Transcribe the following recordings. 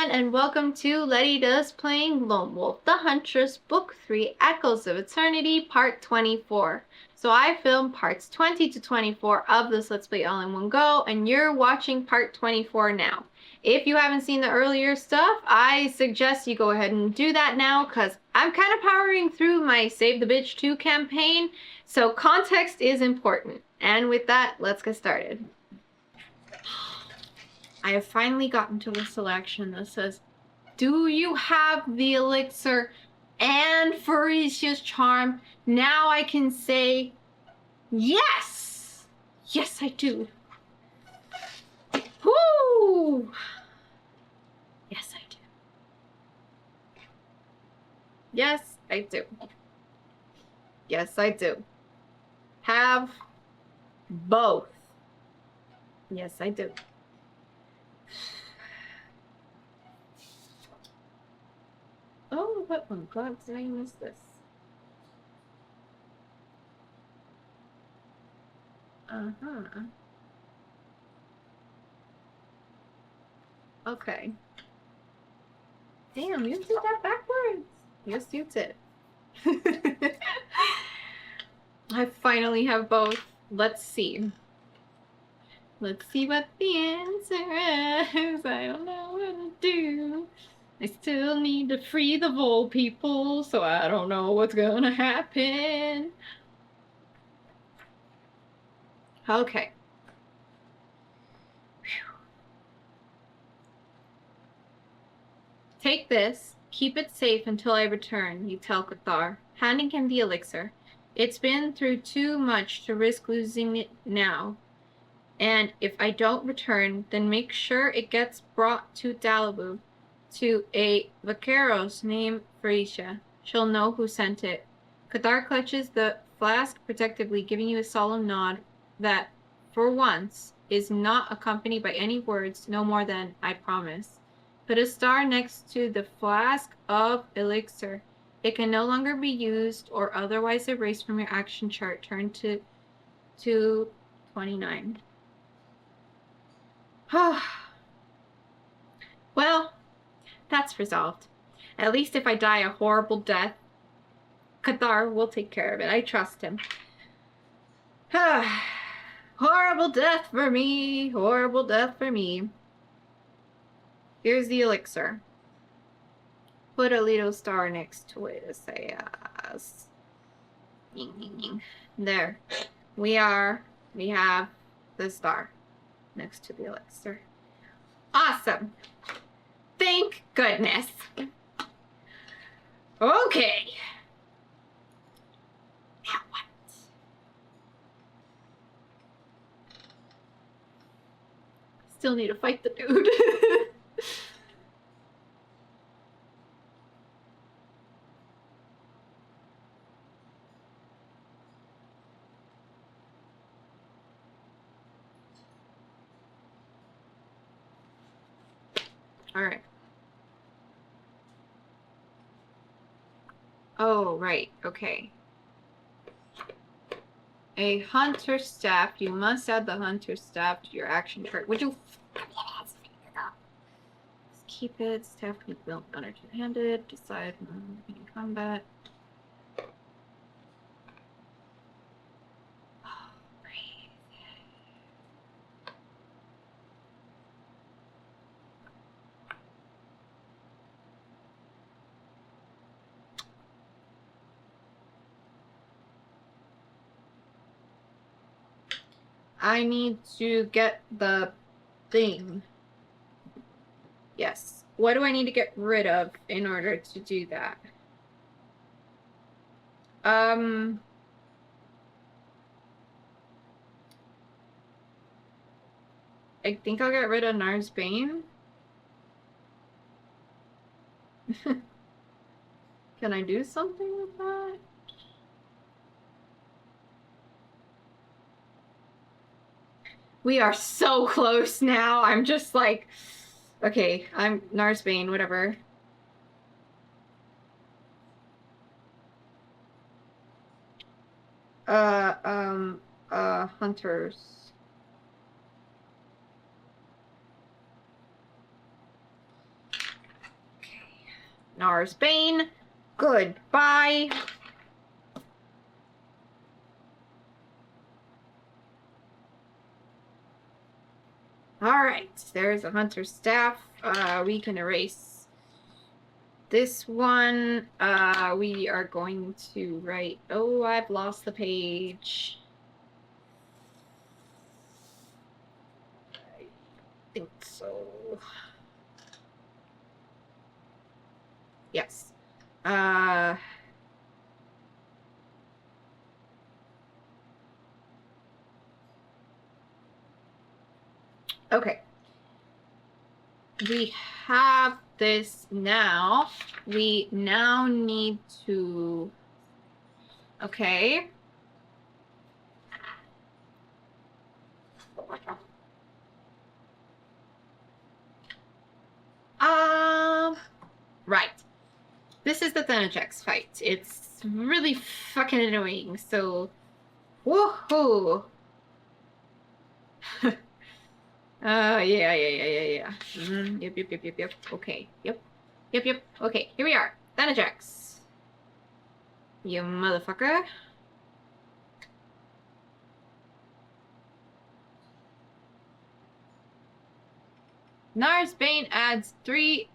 everyone, and welcome to Letty Does Playing Lone Wolf the Huntress, Book 3, Echoes of Eternity, Part 24. So I filmed parts 20 to 24 of this Let's Play all in one go, and you're watching part 24 now. If you haven't seen the earlier stuff, I suggest you go ahead and do that now, because I'm kind of powering through my Save the Bitch 2 campaign, so context is important. And with that, let's get started. I have finally gotten to the selection that says, do you have the elixir and Farisia's charm? Now I can say, yes! Yes, I do. Woo! Yes, I do. Yes, I do. Yes, I do. Have both. Yes, I do. Oh, what one God's name is this? Uh-huh. Okay. Damn, you did that backwards. Yes, you did. I finally have both. Let's see. Let's see what the answer is. I don't know what to do. I still need to free the vole people, so I don't know what's gonna happen. Okay. Whew. Take this. Keep it safe until I return, you tell Cathar, handing him the elixir. It's been through too much to risk losing it now. And if I don't return, then make sure it gets brought to Dalibu, to a vaqueros named Felicia. She'll know who sent it. Cathar clutches the flask protectively, giving you a solemn nod that, for once, is not accompanied by any words, no more than, I promise. Put a star next to the flask of elixir. It can no longer be used or otherwise erased from your action chart. Turn to 29. Well, that's resolved. At least if I die a horrible death, Cathar will take care of it. I trust him. Horrible death for me. Horrible death for me. Here's the elixir. Put a little star next to it to say yes. There. We have the star next to the elixir. Awesome. Thank goodness. Okay. Now what? Still need to fight the dude. All right. Oh, right. Okay. A hunter staff. You must add the hunter staff to your action chart. Would you? Just keep it. Staff can be built under two-handed. Decide in combat. I need to get the thing. Yes. What do I need to get rid of in order to do that? I think I'll get rid of Nar's Bane. Can I do something with that? We are so close now. I'm just like, okay, I'm Nar's Bane, whatever. Hunters. Narsbane, goodbye. Alright, there's a hunter's staff. We can erase this one. We are going to write... Oh, I've lost the page. I think so. Yes. Okay. We have this now. We now need to... Okay. Right. This is the Thanajax fight. It's really fucking annoying, so... Woohoo! Yeah. Yep. Okay. Yep. Okay, here we are. Thanajax. You motherfucker. Narsbane adds 3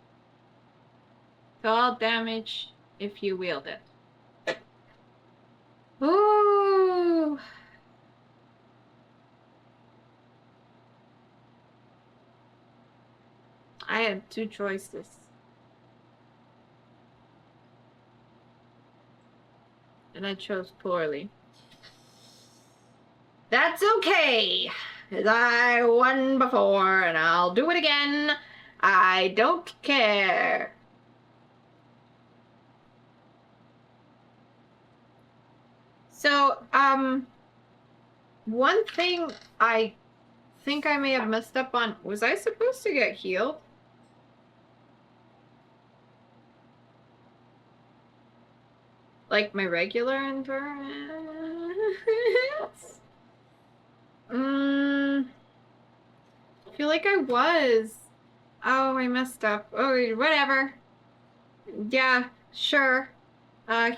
to all damage if you wield it. Ooh. I had 2 choices. And I chose poorly. That's okay. 'Cause I won before and I'll do it again. I don't care. So, one thing I think I may have messed up on, was I supposed to get healed? Like my regular endurance? I feel like I was. Oh, I messed up. Oh, whatever. Yeah, sure.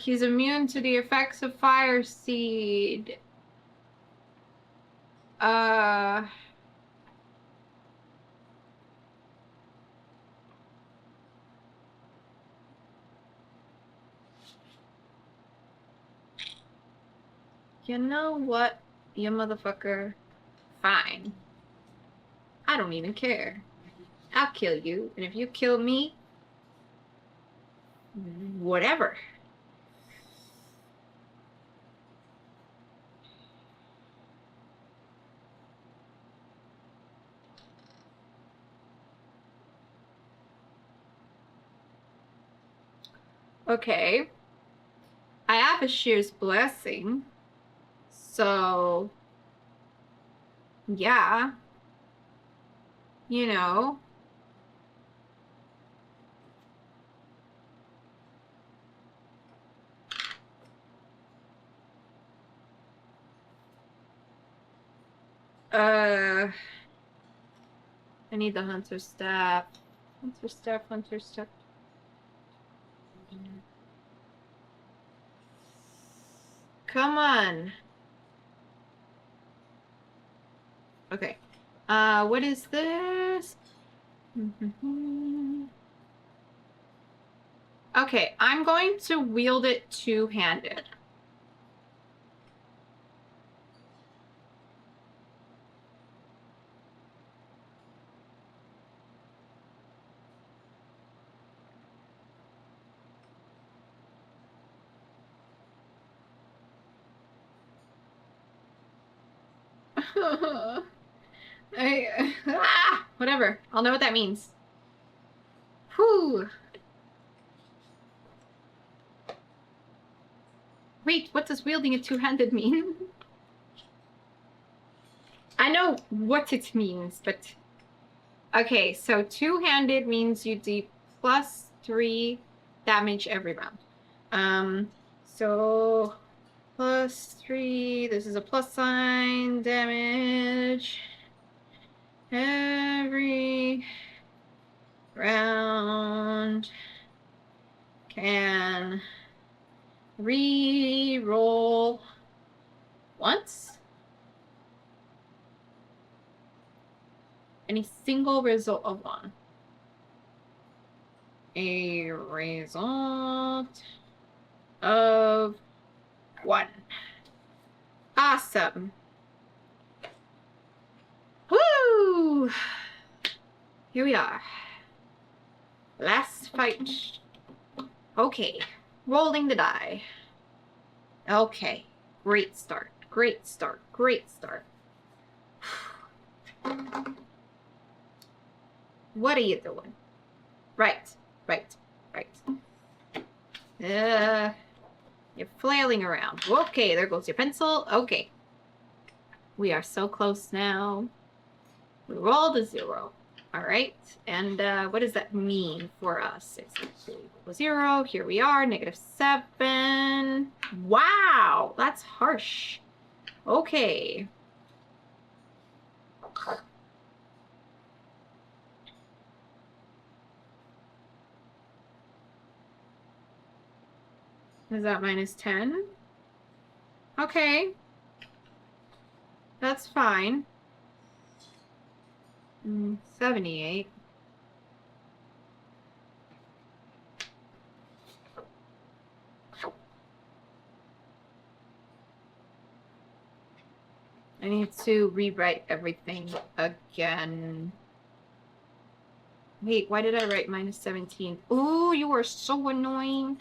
He's immune to the effects of Fire Seed. You know what, you motherfucker? Fine. I don't even care. I'll kill you, and if you kill me, whatever. Okay. I have a Shear's Blessing. So, yeah. You know. I need the Hunter Staff. Hunter Staff. Come on. Okay. What is this? Okay, I'm going to wield it two-handed. Whatever. I'll know what that means. Whew. Wait, what does wielding it two-handed mean? I know what it means, but... Okay, so two-handed means you do +3 damage every round. So... +3, this is a plus sign, damage every round. and re-roll once. Any single result of one. A result of 1. Awesome. Woo! Here we are. Last fight. Okay. Rolling the die. Okay. Great start. Great start. Great start. What are you doing? Right. Right. Right. You're flailing around. Okay, there goes your pencil. Okay. We are so close now. We rolled a 0. All right. And what does that mean for us? It's 0. Here we are, -7. Wow, that's harsh. Okay. Is that -10? Okay. That's fine. 78. I need to rewrite everything again. Wait, why did I write -17? Ooh, you are so annoying.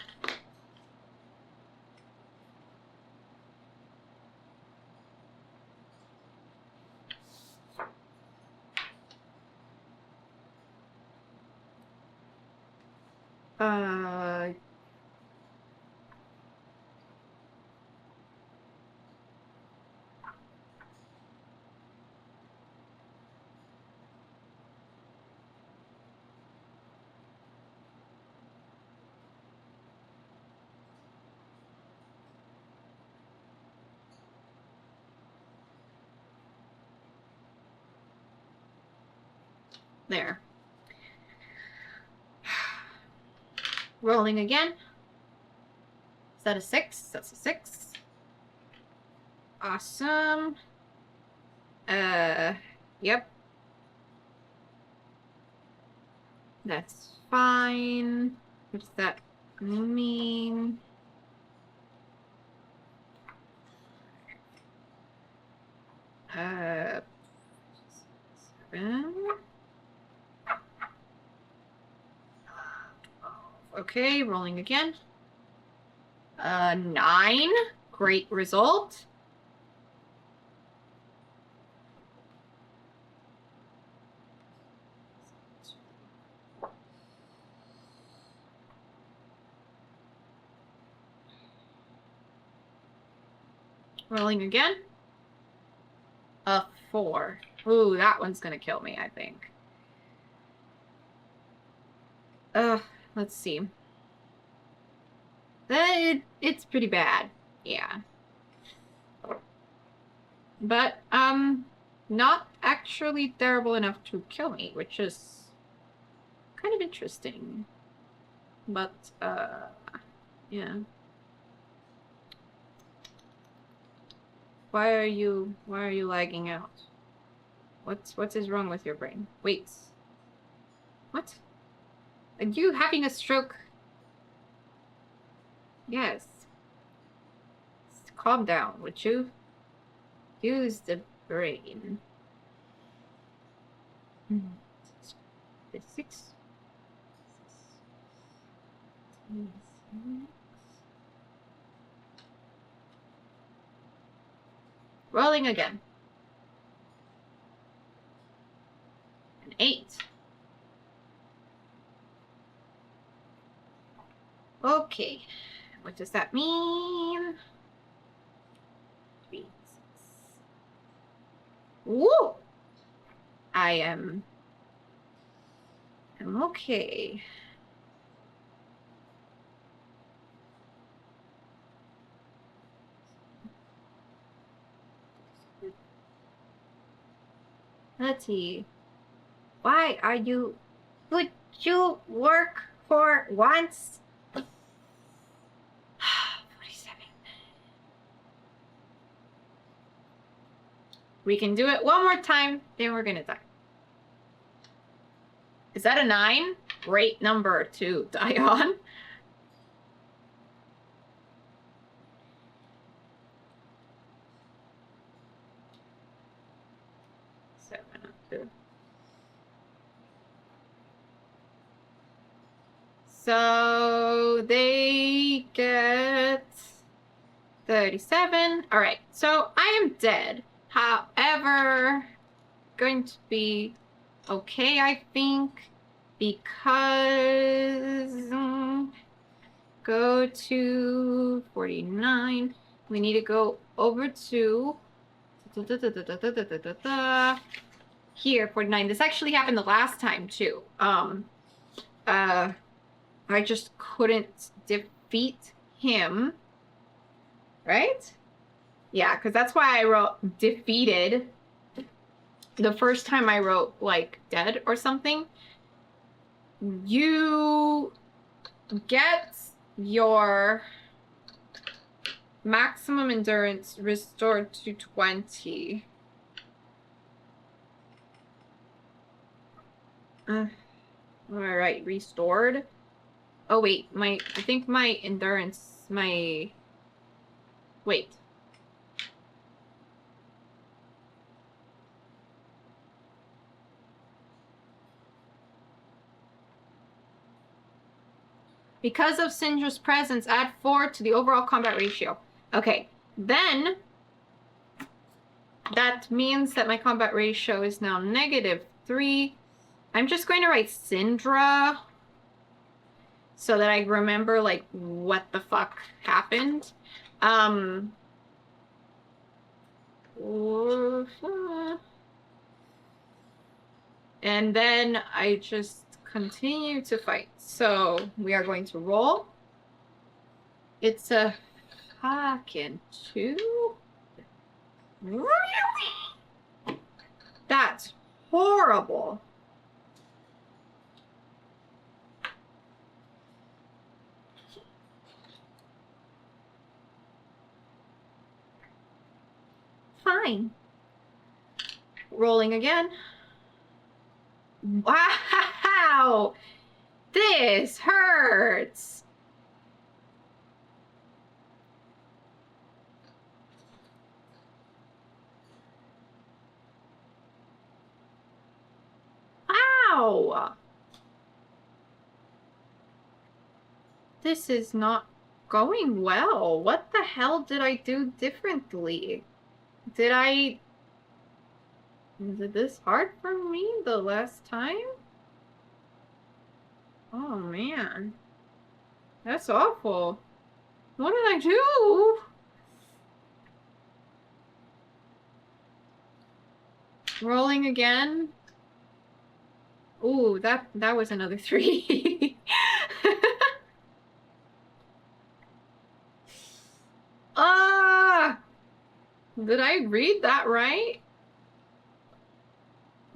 There. Rolling again. Is that a 6? That's a 6. Awesome. Yep. That's fine. What does that mean? Uh, 7. Okay, rolling again. 9. Great result. Rolling again. A 4. Ooh, that one's gonna kill me, I think. Let's see. It's pretty bad. Yeah. But, not actually terrible enough to kill me, which is kind of interesting. But, yeah. Why are you lagging out? What is wrong with your brain? Wait. What? Are you having a stroke? Yes. Calm down, would you? Use the brain. 6. Rolling again. An 8. Okay. What does that mean? 3, 6. Woo! I am okay. Let's see. Why are you... Would you work for once? We can do it one more time, then we're gonna die. Is that a 9? Great number to die on. So they get 37. All right, so I am dead. However, going to be okay, I think, because go to 49. We need to go over to here, 49. This actually happened the last time too. I just couldn't defeat him, right? Yeah, because that's why I wrote defeated the first time I wrote like dead or something. You get your maximum endurance restored to 20. All right, restored. Oh wait, I think my endurance, wait. Because of Syndra's presence, add 4 to the overall combat ratio. Okay, then that means that my combat ratio is now -3. I'm just going to write Syndra so that I remember like what the fuck happened. And then I just continue to fight. So we are going to roll. It's a fucking 2. Really? That's horrible. Fine. Rolling again. Wow! This hurts! Ow! This is not going well. What the hell did I do differently? Did this hard for me the last time? Oh man. That's awful. What did I do? Rolling again. Ooh, that was another 3. Ah! Did I read that right?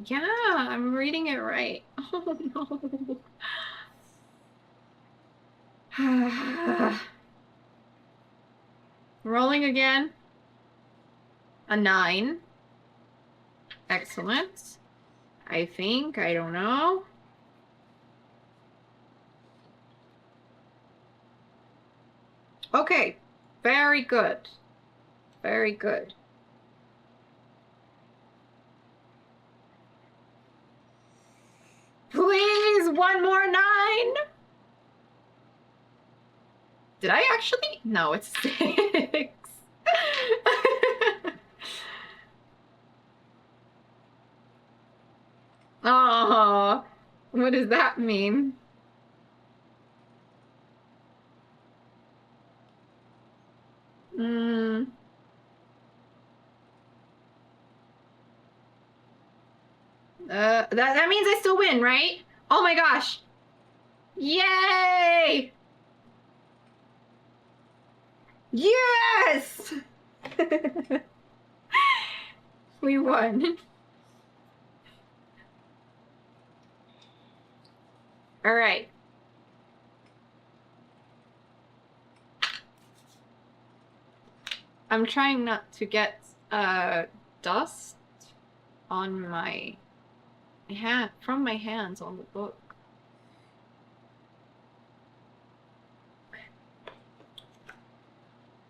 Yeah, I'm reading it right. Oh no. Rolling again. A 9. Excellent. I think. I don't know. Okay. Very good. Very good. Please, one more 9. Did I actually? No, it's 6. Oh, what does that mean? That means I still win, right? Oh my gosh. Yay! Yes! We won. All right. I'm trying not to get dust on my hand, from my hands on the book.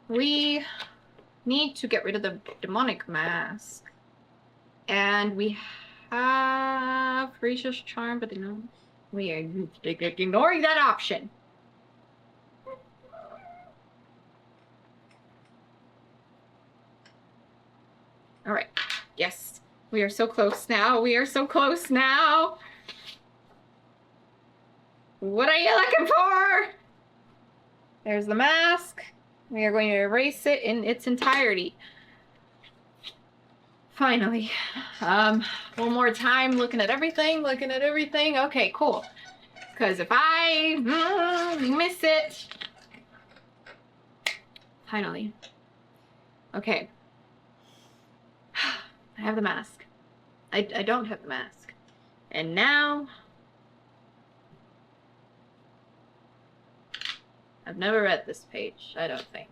We need to get rid of the demonic mask. And we have Risha's charm, but no, we are ignoring that option. All right. Yes. We are so close now. We are so close now. What are you looking for? There's the mask. We are going to erase it in its entirety. Finally. One more time, looking at everything. Okay, cool. Because if I miss it... Finally. Okay. I have the mask. I don't have the mask. And now... I've never read this page, I don't think.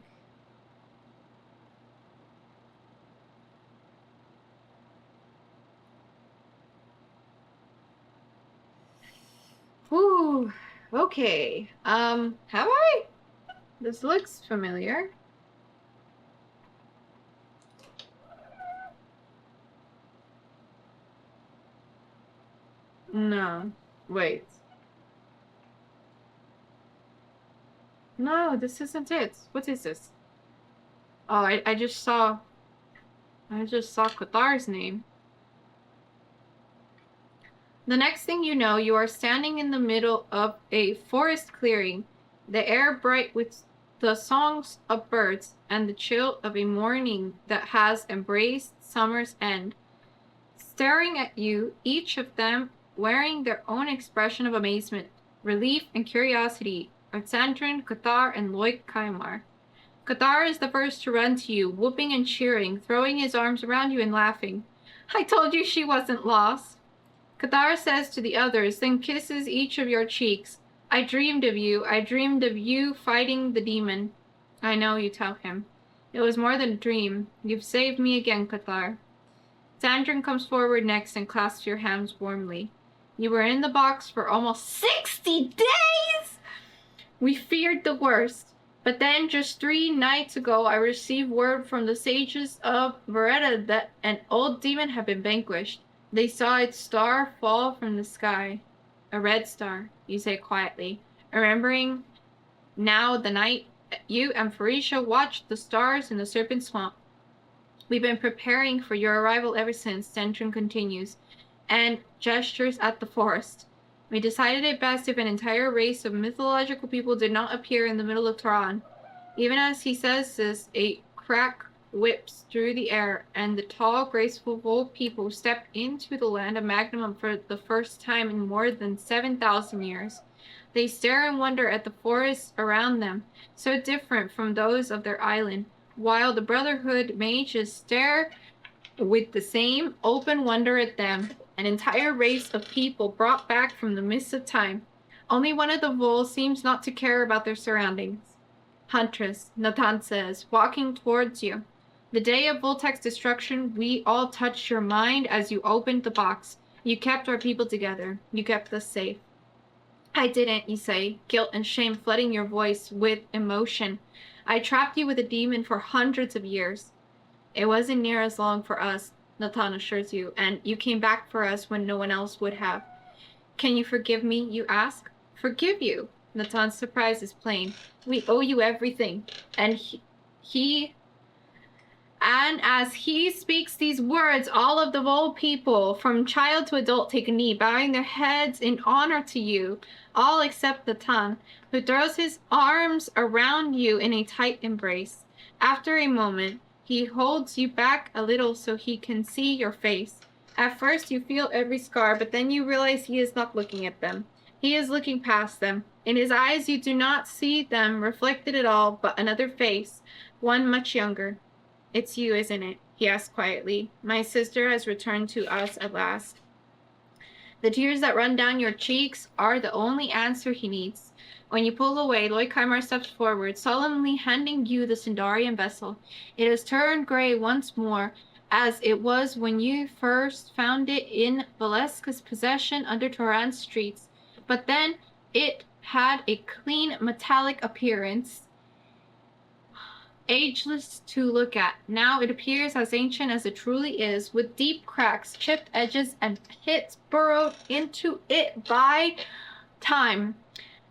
Whew. Okay. Have I? This looks familiar. No. Wait. No, this isn't it. What is this? Oh, I just saw Kathar's name. The next thing you know, you are standing in the middle of a forest clearing, the air bright with the songs of birds and the chill of a morning that has embraced summer's end. Staring at you, each of them wearing their own expression of amazement, relief, and curiosity, are Sandrine, Cathar, and Loic Caimar. Cathar is the first to run to you, whooping and cheering, throwing his arms around you and laughing. I told you she wasn't lost. Cathar says to the others, then kisses each of your cheeks. I dreamed of you fighting the demon. I know, you tell him. It was more than a dream. You've saved me again, Cathar. Sandrine comes forward next and clasps your hands warmly. You were in the box for almost 60 days! We feared the worst. But then, just 3 nights ago, I received word from the sages of Vereda that an old demon had been vanquished. They saw its star fall from the sky. A red star, you say quietly, remembering now the night you and Ferisha watched the stars in the Serpent Swamp. We've been preparing for your arrival ever since, Sandrine continues, and gestures at the forest. We decided it best if an entire race of mythological people did not appear in the middle of Tehran. Even as he says this, a crack whips through the air, and the tall, graceful Vol people step into the land of Magnum for the first time in more than 7,000 years. They stare in wonder at the forests around them, so different from those of their island, while the Brotherhood mages stare with the same open wonder at them, an entire race of people brought back from the mists of time. Only one of the Vol seems not to care about their surroundings. Huntress, Natan says, walking towards you. The day of Voltek's destruction, we all touched your mind as you opened the box. You kept our people together. You kept us safe. I didn't, you say, guilt and shame flooding your voice with emotion. I trapped you with a demon for hundreds of years. It wasn't near as long for us, Natan assures you, and you came back for us when no one else would have. Can you forgive me, you ask? Forgive you? Natan's surprise is plain. We owe you everything. And as he speaks these words, all of the Vol people, from child to adult, take a knee, bowing their heads in honor to you, all except Natan, who throws his arms around you in a tight embrace. After a moment, he holds you back a little so he can see your face. At first, you feel every scar, but then you realize he is not looking at them. He is looking past them. In his eyes, you do not see them reflected at all, but another face, one much younger. It's you, isn't it? He asked quietly. My sister has returned to us at last. The tears that run down your cheeks are the only answer he needs. When you pull away, Loic Caimar steps forward, solemnly handing you the Sindarian vessel. It has turned gray once more, as it was when you first found it in Valeska's possession under Turan's streets. But then it had a clean metallic appearance, ageless to look at. Now it appears as ancient as it truly is, with deep cracks, chipped edges, and pits burrowed into it by time.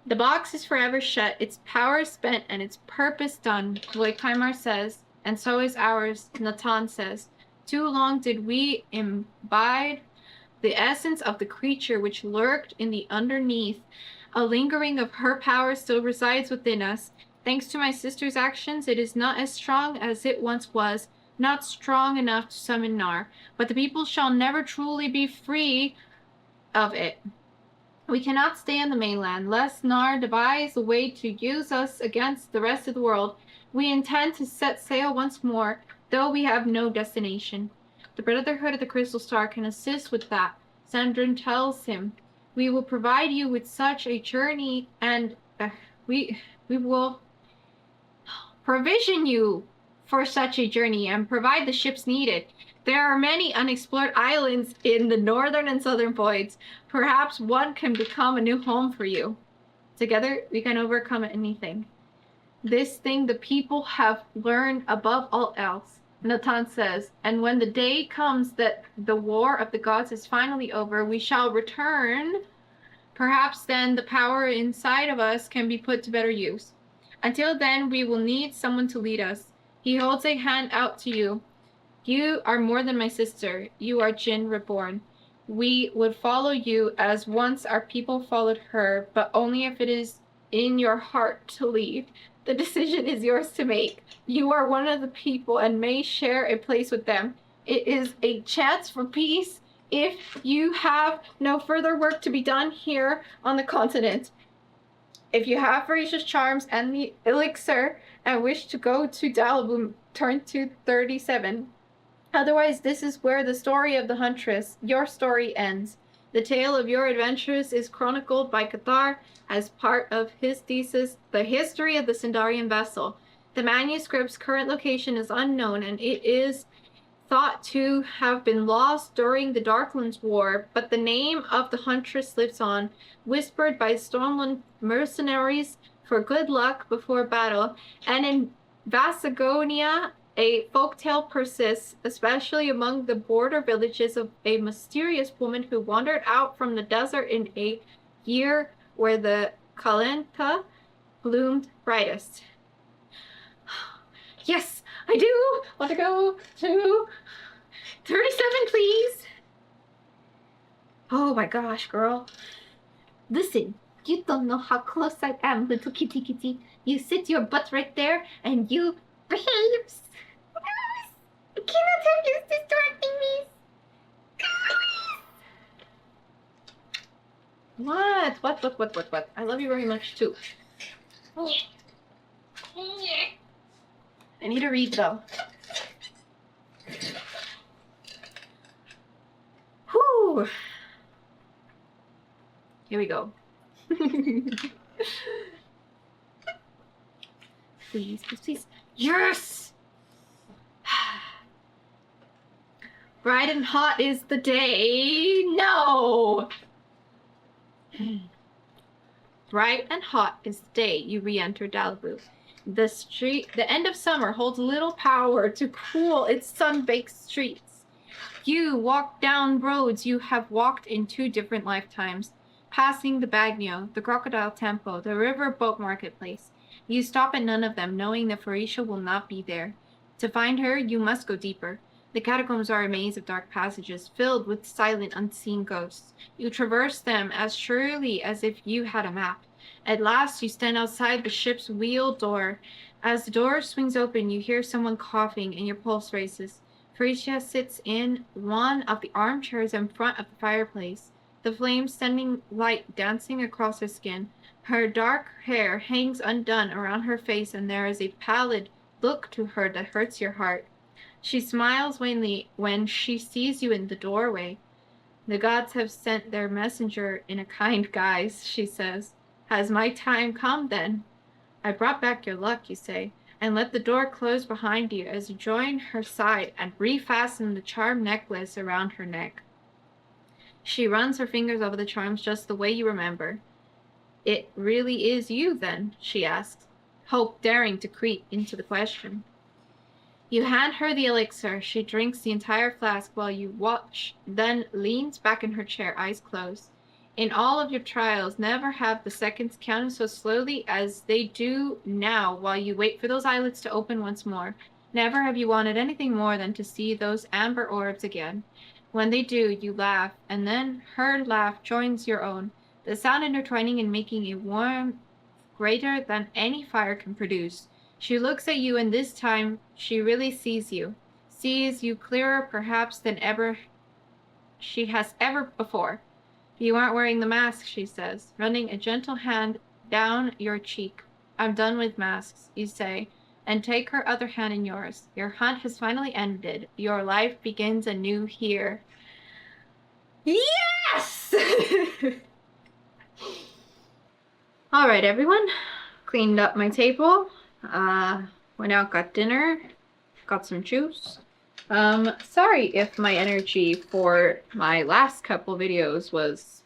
The box is forever shut, its power spent, and its purpose done, Loikheimer says, and so is ours, Natan says. Too long did we imbibe the essence of the creature which lurked in the underneath. A lingering of her power still resides within us. Thanks to my sister's actions, it is not as strong as it once was, not strong enough to summon Nar, but the people shall never truly be free of it. We cannot stay on the mainland, lest Nar devise a way to use us against the rest of the world. We intend to set sail once more, though we have no destination. The Brotherhood of the Crystal Star can assist with that, Sandrin tells him. We will provide you with such a journey, and we will provision you for such a journey and provide the ships needed. There are many unexplored islands in the northern and southern voids. Perhaps one can become a new home for you. Together, we can overcome anything. This thing the people have learned above all else, Natan says, and when the day comes that the war of the gods is finally over, we shall return. Perhaps then the power inside of us can be put to better use. Until then, we will need someone to lead us. He holds a hand out to you. You are more than my sister. You are Jin reborn. We would follow you as once our people followed her, but only if it is in your heart to lead. The decision is yours to make. You are one of the people and may share a place with them. It is a chance for peace if you have no further work to be done here on the continent. If you have Farisha's charms and the elixir and wish to go to Dalaboom, turn to 37. Otherwise, this is where the story of the Huntress, your story, ends. The tale of your adventures is chronicled by Cathar as part of his thesis, The History of the Sindarian Vessel. The manuscript's current location is unknown, and it is thought to have been lost during the Darklands War, but the name of the Huntress lives on, whispered by Stormland mercenaries for good luck before battle, and in Vasagonia, a folktale persists, especially among the border villages, of a mysterious woman who wandered out from the desert in a year where the Kalenta bloomed brightest. Yes, I do want to go to 37, please. Oh my gosh, girl. Listen, you don't know how close I am, little kitty kitty. You sit your butt right there and you behave. I cannot have you distracting me. What? I love you very much too. I need to read though. Whew. Here we go. Please. Yes! Bright and hot is the day. No! Bright and hot is the day you re-enter Dalaboom. The end of summer holds little power to cool its sun-baked streets. You walk down roads you have walked in 2 different lifetimes, passing the Bagnio, the Crocodile Temple, the River Boat Marketplace. You stop at none of them, knowing that Farisha will not be there. To find her, you must go deeper. The catacombs are a maze of dark passages, filled with silent, unseen ghosts. You traverse them as surely as if you had a map. At last, you stand outside the ship's wheel door. As the door swings open, you hear someone coughing and your pulse races. Farisha sits in one of the armchairs in front of the fireplace, the flames sending light dancing across her skin. Her dark hair hangs undone around her face, and there is a pallid look to her that hurts your heart. She smiles wanly when she sees you in the doorway. The gods have sent their messenger in a kind guise, she says. Has my time come then? I brought back your luck, you say. and let the door close behind you as you join her side and refasten the charm necklace around her neck. She runs her fingers over the charms just the way you remember. It really is you, then? She asks, hope daring to creep into the question. You hand her the elixir. She drinks the entire flask while you watch, then leans back in her chair, eyes closed. In all of your trials, never have the seconds counted so slowly as they do now while you wait for those eyelids to open once more. Never have you wanted anything more than to see those amber orbs again. When they do, you laugh, and then her laugh joins your own, the sound intertwining and making a warmth greater than any fire can produce. She looks at you, and this time she really sees you clearer perhaps than ever she has ever before. You aren't wearing the mask, she says, running a gentle hand down your cheek. I'm done with masks, you say, and take her other hand in yours. Your hunt has finally ended. Your life begins anew here. Yes! All right, everyone. Cleaned up my table. Went out, got dinner, got some juice. Sorry if my energy for my last couple videos was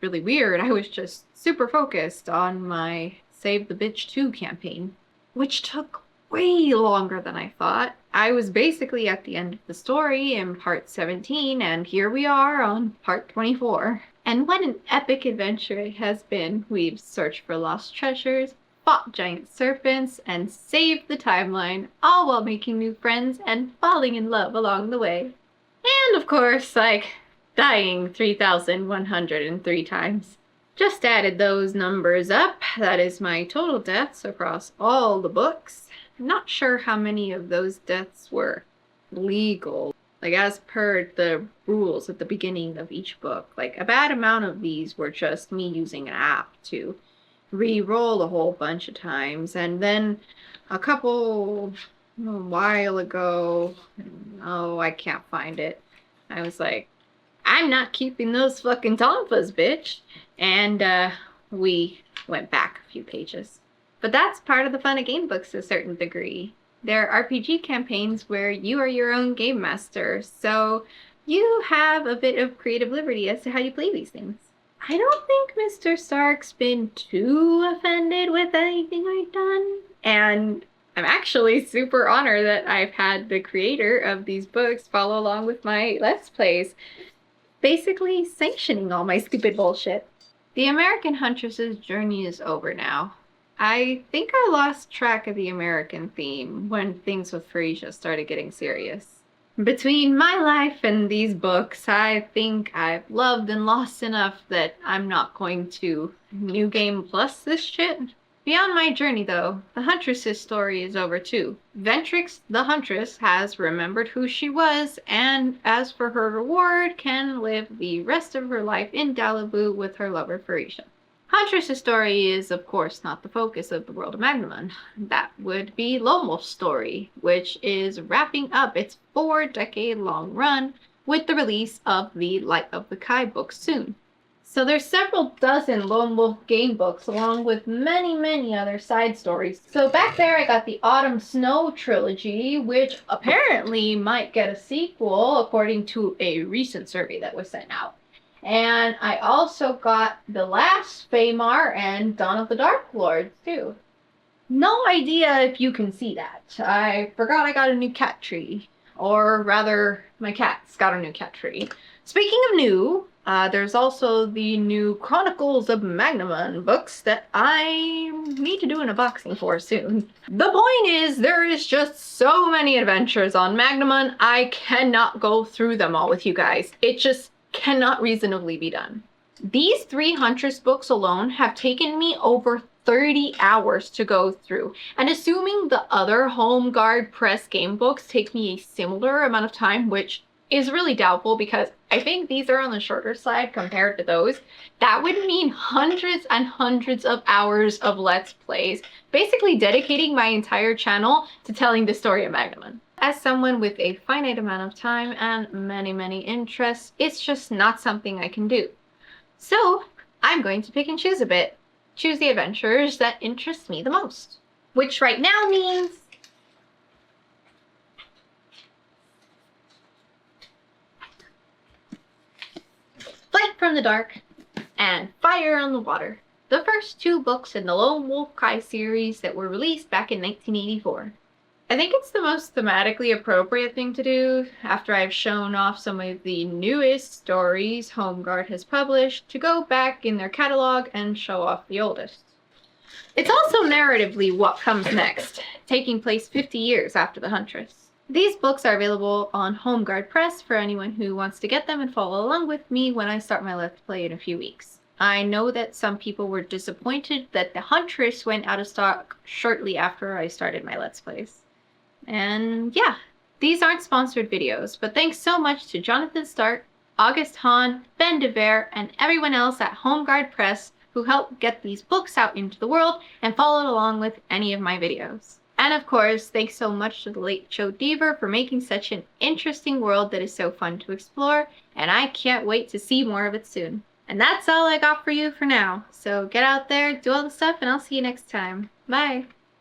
really weird. I was just super focused on my Save the Bitch 2 campaign, which took way longer than I thought. I was basically at the end of the story in part 17, and here we are on part 24. And what an epic adventure it has been. We've searched for lost treasures, fought giant serpents, and saved the timeline, all while making new friends and falling in love along the way. And of course, dying 3,103 times. Just added those numbers up. That is my total deaths across all the books. I'm not sure how many of those deaths were legal, as per the rules at the beginning of each book. A bad amount of these were just me using an app to re-roll a whole bunch of times, and then a while ago, I can't find it, I was like, I'm not keeping those fucking tonfas, bitch, and we went back a few pages. But that's part of the fun of game books to a certain degree. They're RPG campaigns where you are your own game master, so you have a bit of creative liberty as to how you play these things. I don't think Mr. Stark's been too offended with anything I've done, and I'm actually super honored that I've had the creator of these books follow along with my Let's Plays, basically sanctioning all my stupid bullshit. The American Huntress's journey is over now. I think I lost track of the American theme when things with Frisia started getting serious. Between my life and these books, I think I've loved and lost enough that I'm not going to New Game Plus this shit. Beyond my journey, though, the Huntress's story is over too. Ventrix, the Huntress, has remembered who she was, and as for her reward, can live the rest of her life in Dalibu with her lover Frisia. Huntress's story is, of course, not the focus of the world of Magnamon. That would be Lone Wolf's story, which is wrapping up its 4-decade-long run with the release of the Light of the Kai book soon. So there's several dozen Lone Wolf game books, along with many, many other side stories. So back there I got the Autumn Snow trilogy, which apparently might get a sequel, according to a recent survey that was sent out. And I also got The Last Feymar and Dawn of the Dark Lord, too. No idea if you can see that. I forgot I got a new cat tree. Or rather, my cat's got a new cat tree. Speaking of new, there's also the new Chronicles of Magnamon books that I need to do an unboxing for soon. The point is, there is just so many adventures on Magnamon, I cannot go through them all with you guys. It just cannot reasonably be done. These 3 Huntress books alone have taken me over 30 hours to go through, and assuming the other Home Guard press game books take me a similar amount of time, which is really doubtful because I think these are on the shorter side compared to those, that would mean hundreds and hundreds of hours of Let's Plays, basically dedicating my entire channel to telling the story of Magnamon. As someone with a finite amount of time and many, many interests, it's just not something I can do. So I'm going to pick and choose a bit. Choose the adventures that interest me the most. which right now means Flight from the Dark and Fire on the Water, the first two books in the Lone Wolf Cry series that were released back in 1984. I think it's the most thematically appropriate thing to do after I've shown off some of the newest stories HomeGuard has published to go back in their catalog and show off the oldest. It's also narratively what comes next, taking place 50 years after The Huntress. These books are available on HomeGuard Press for anyone who wants to get them and follow along with me when I start my Let's Play in a few weeks. I know that some people were disappointed that The Huntress went out of stock shortly after I started my Let's Plays. And yeah, these aren't sponsored videos, but thanks so much to Jonathan Stark, August Hahn, Ben DeVere, and everyone else at HomeGuard Press who helped get these books out into the world and followed along with any of my videos. And of course, thanks so much to the Late Show Deaver for making such an interesting world that is so fun to explore, and I can't wait to see more of it soon. And that's all I got for you for now, so get out there, do all the stuff, and I'll see you next time. Bye!